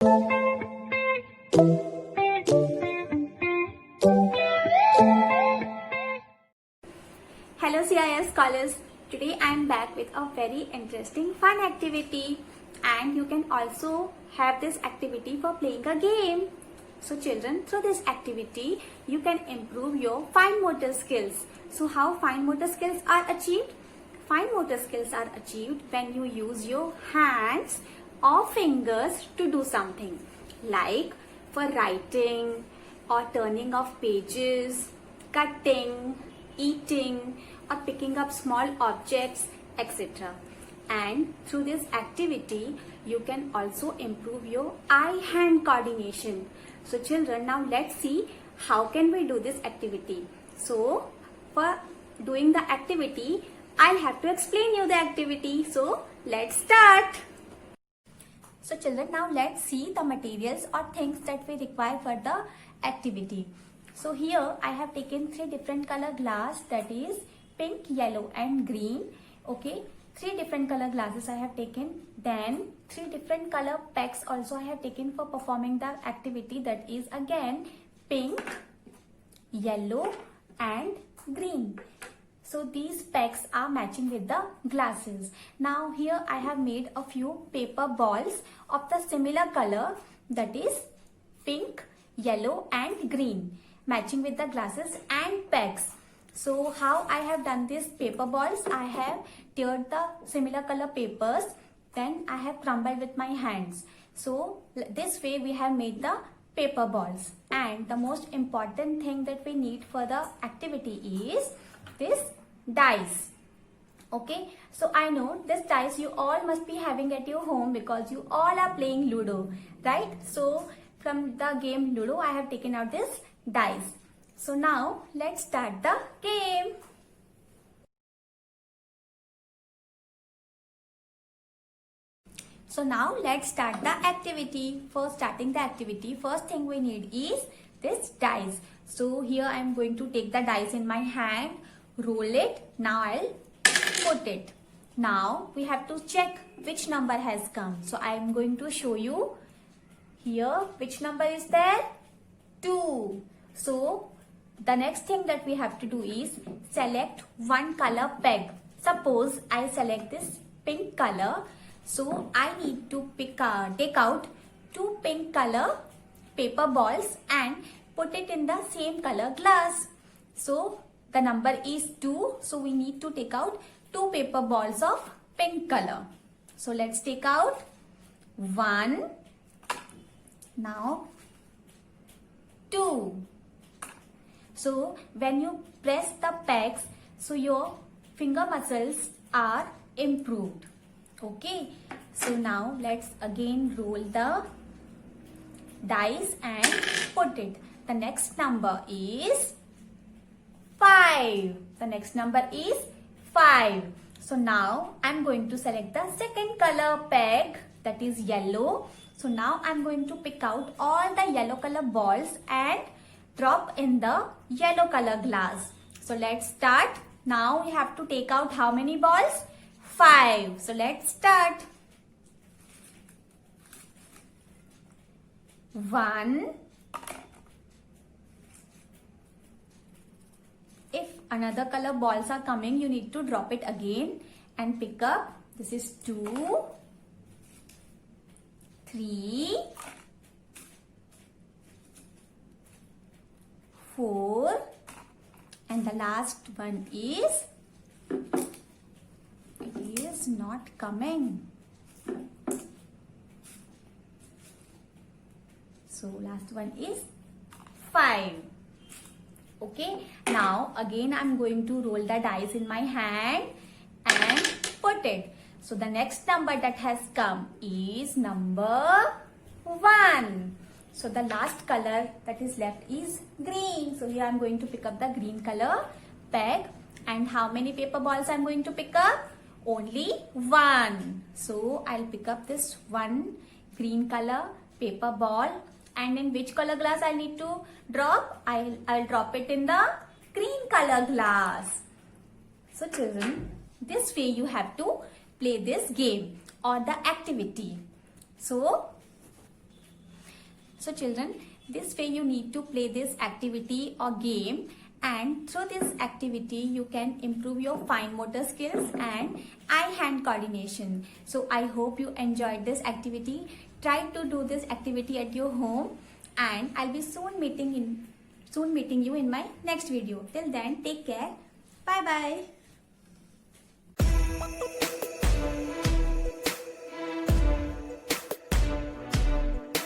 Hello CIS scholars, today I am back with a very interesting fun activity, and you can also have this activity for playing a game. So children, through this activity you can improve your fine motor skills. So how fine motor skills are achieved? Fine motor skills are achieved when you use your hands or fingers to do something, like for writing or turning of pages, cutting, eating, or picking up small objects, etc. And through this activity you can also improve your eye-hand coordination. So children, now let's see how can we do this activity. So for doing the activity, I'll have to explain you the activity. So let's start. So children, now let's see the materials or things that we require for the activity. So here I have taken 3 different color glass, that is pink, yellow and green. Okay, 3 different color glasses I have taken. Then 3 different color packs also I have taken for performing the activity, that is again pink, yellow and green. So these packs are matching with the glasses. Now here I have made a few paper balls of the similar color, that is pink, yellow and green, matching with the glasses and packs. So how I have done this paper balls, I have teared the similar color papers, then I have crumbled with my hands. So this way we have made the paper balls. And the most important thing that we need for the activity is this dice. Okay, so I know this dice you all must be having at your home because you all are playing Ludo, right? So from the game Ludo I have taken out this dice. So now let's start the game. So now let's start the activity. For starting the activity, first thing we need is this dice. So here I am going to take the dice in my hand, roll it. Now I'll put it. Now we have to check which number has come. So I am going to show you here which number is there. 2. So the next thing that we have to do is select one color peg. Suppose I select this pink color. So I need to take out 2 pink color paper balls and put it in the same color glass. So the number is 2. So we need to take out 2 paper balls of pink color. So let's take out 1. Now 2. So when you press the pegs, so your finger muscles are improved. Okay, so now let's again roll the dice and put it. The next number is 5. The next number is 5. So now I'm going to select the second color peg, that is yellow. So now I'm going to pick out all the yellow color balls and drop in the yellow color glass. So let's start. Now we have to take out how many balls? 5. So let's start. 1. If another color balls are coming, you need to drop it again and pick up. This is 2, 3, 4, and the last one is, it is not coming. So last one is 5. Okay, now again I'm going to roll the dice in my hand and put it. So the next number that has come is number 1. So the last color that is left is green. So here I'm going to pick up the green color peg. And how many paper balls I'm going to pick up? Only 1. So I'll pick up this 1 green color paper ball. And in which color glass I need to drop? I'll drop it in the green color glass. So children, this way you have to play this game or the activity. So So children, this way you need to play this activity or game, and through this activity you can improve your fine motor skills and eye-hand coordination. So I hope you enjoyed this activity. Try to do this activity at your home, and I'll be soon meeting you in my next video. Till then, take care. Bye bye.